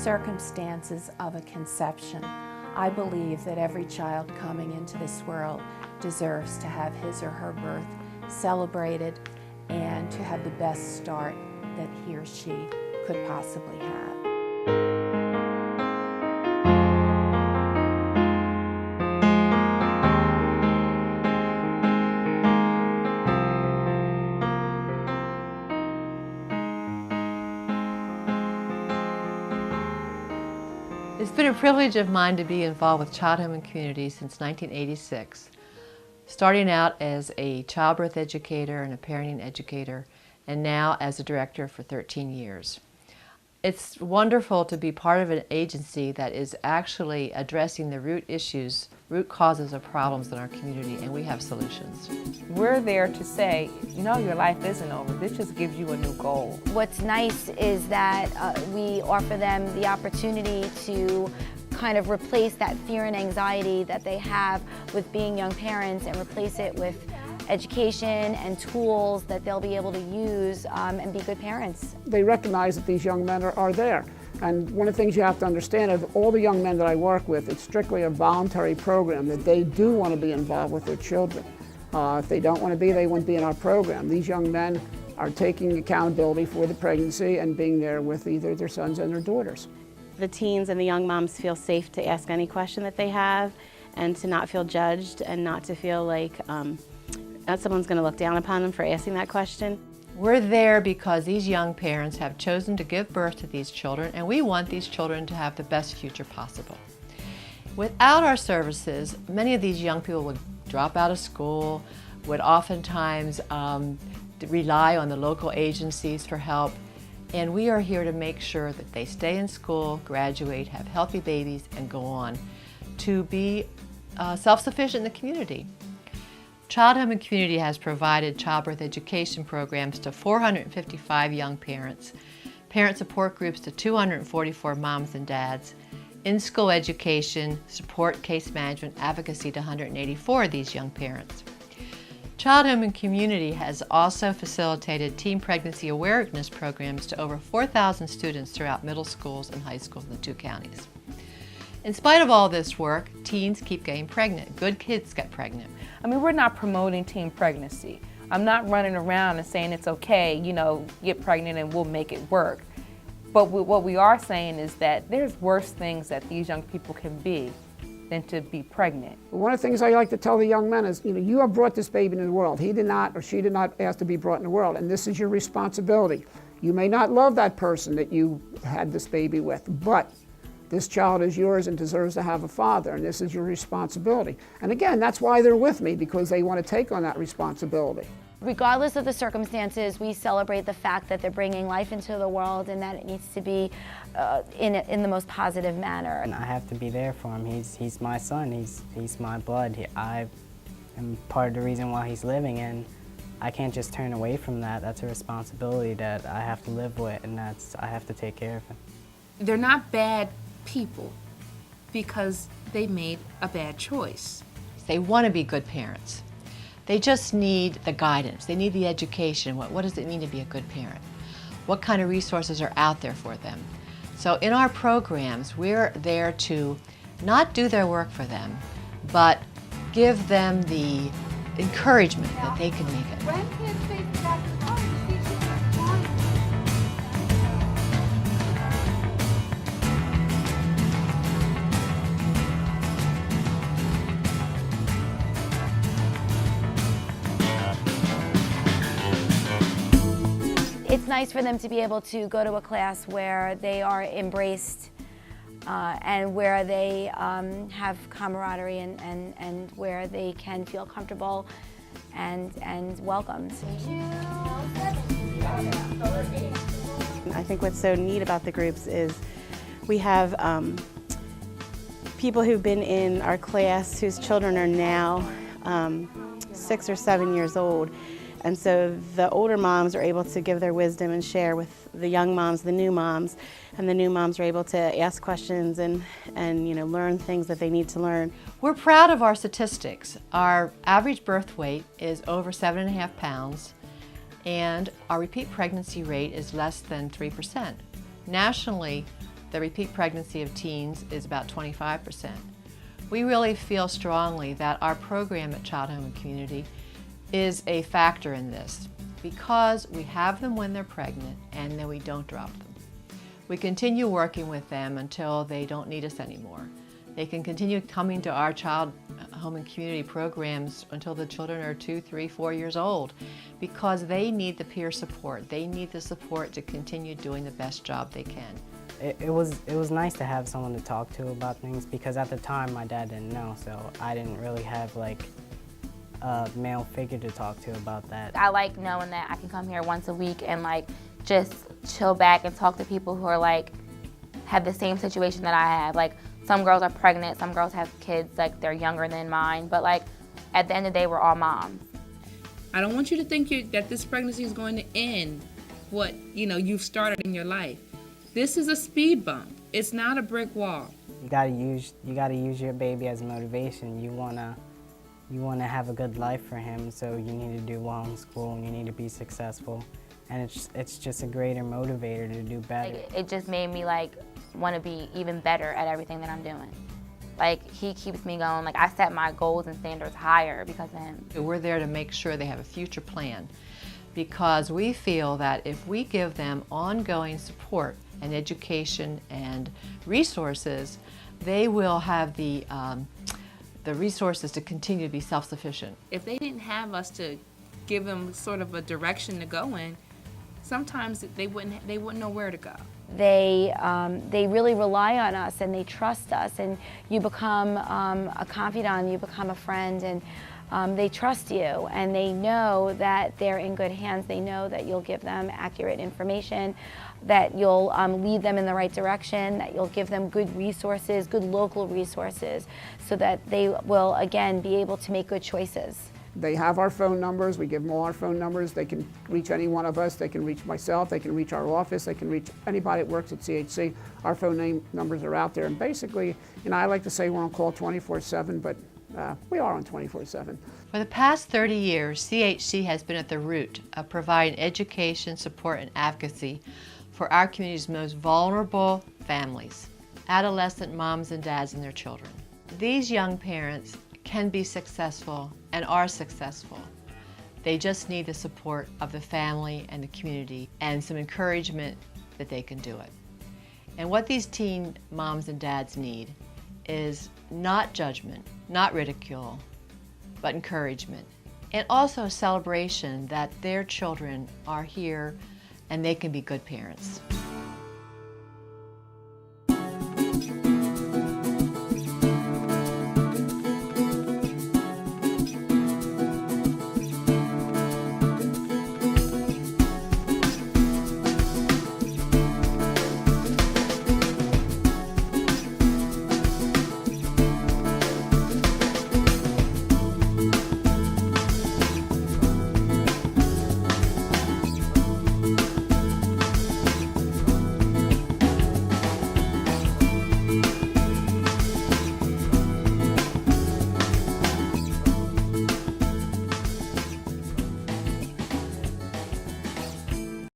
circumstances of a conception, I believe that every child coming into this world deserves to have his or her birth celebrated and to have the best start that he or she could possibly have. It's been a privilege of mine to be involved with Child Home and Community since 1986, starting out as a childbirth educator and a parenting educator, and now as a director for 13 years. It's wonderful to be part of an agency that is actually addressing the root issues, root causes of problems in our community, and we have solutions. We're there to say, you know, your life isn't over. This just gives you a new goal. What's nice is that we offer them the opportunity to kind of replace that fear and anxiety that they have with being young parents and replace it with education and tools that they'll be able to use and be good parents. They recognize that these young men are there. And one of the things you have to understand is all the young men that I work with, it's strictly a voluntary program that they do want to be involved with their children. If they don't want to be, they wouldn't be in our program. These young men are taking accountability for the pregnancy and being there with either their sons and their daughters. The teens and the young moms feel safe to ask any question that they have and to not feel judged and not to feel like someone's going to look down upon them for asking that question. We're there because these young parents have chosen to give birth to these children, and we want these children to have the best future possible. Without our services, many of these young people would drop out of school, would oftentimes rely on the local agencies for help, and we are here to make sure that they stay in school, graduate, have healthy babies, and go on to be self-sufficient in the community. Child Home and Community has provided childbirth education programs to 455 young parents, parent support groups to 244 moms and dads, in-school education, support, case management, advocacy to 184 of these young parents. Child Home and Community has also facilitated teen pregnancy awareness programs to over 4,000 students throughout middle schools and high schools in the two counties. In spite of all this work, teens keep getting pregnant. Good kids get pregnant. I mean, we're not promoting teen pregnancy. I'm not running around and saying it's okay, you know, get pregnant and we'll make it work. But what we are saying is that there's worse things that these young people can be than to be pregnant. One of the things I like to tell the young men is, you know, you have brought this baby into the world. He did not, or she did not ask to be brought in the world, and this is your responsibility. You may not love that person that you had this baby with, but this child is yours and deserves to have a father, and this is your responsibility. And again, that's why they're with me, because they want to take on that responsibility. Regardless of the circumstances, we celebrate the fact that they're bringing life into the world and that it needs to be in the most positive manner. And I have to be there for him. He's my son. He's my blood. I am part of the reason why he's living, and I can't just turn away from that. That's a responsibility that I have to live with, and I have to take care of him. They're not bad people because they made a bad choice. They want to be good parents. They just need the guidance. They need the education. What does it mean to be a good parent? What kind of resources are out there for them? So in our programs, we're there to not do their work for them, but give them the encouragement that they can make it. It's nice for them to be able to go to a class where they are embraced and where they have camaraderie and where they can feel comfortable and welcomed. I think what's so neat about the groups is we have people who've been in our class whose children are now 6 or 7 years old. And so the older moms are able to give their wisdom and share with the young moms, the new moms, and the new moms are able to ask questions and you know, learn things that they need to learn. We're proud of our statistics. Our average birth weight is over 7.5 pounds, and our repeat pregnancy rate is less than 3%. Nationally, the repeat pregnancy of teens is about 25%. We really feel strongly that our program at Child Home and Community is a factor in this because we have them when they're pregnant and then we don't drop them. We continue working with them until they don't need us anymore. They can continue coming to our Child Home and Community programs until the children are 2, 3, 4 years old because they need the peer support. They need the support to continue doing the best job they can. It was nice to have someone to talk to about things because at the time my dad didn't know, so I didn't really have like a male figure to talk to about that. I like knowing that I can come here once a week and like just chill back and talk to people who are like have the same situation that I have. Like some girls are pregnant, some girls have kids like they're younger than mine, but like at the end of the day we're all moms. I don't want you to think that this pregnancy is going to end what you've started in your life. This is a speed bump. It's not a brick wall. You gotta use your baby as motivation. You wanna have a good life for him, so you need to do well in school and you need to be successful. And it's just a greater motivator to do better. Like, it just made me like want to be even better at everything that I'm doing. Like he keeps me going. Like I set my goals and standards higher because of him. We're there to make sure they have a future plan because we feel that if we give them ongoing support and education and resources, they will have the resources to continue to be self-sufficient. If they didn't have us to give them sort of a direction to go in, sometimes they wouldn't know where to go. They really rely on us and they trust us, and you become a confidant, you become a friend, and they trust you and they know that they're in good hands. They know that you'll give them accurate information, that you'll lead them in the right direction, that you'll give them good resources, good local resources, so that they will again be able to make good choices. They have our phone numbers. We give them all our phone numbers. They can reach any one of us. They can reach myself. They can reach our office. They can reach anybody that works at CHC. Our phone numbers are out there. And basically, I like to say we're on call 24/7, but we are on 24/7. For the past 30 years, CHC has been at the root of providing education, support, and advocacy for our community's most vulnerable families, adolescent moms and dads and their children. These young parents can be successful and are successful. They just need the support of the family and the community and some encouragement that they can do it. And what these teen moms and dads need is not judgment, not ridicule, but encouragement. And also a celebration that their children are here and they can be good parents.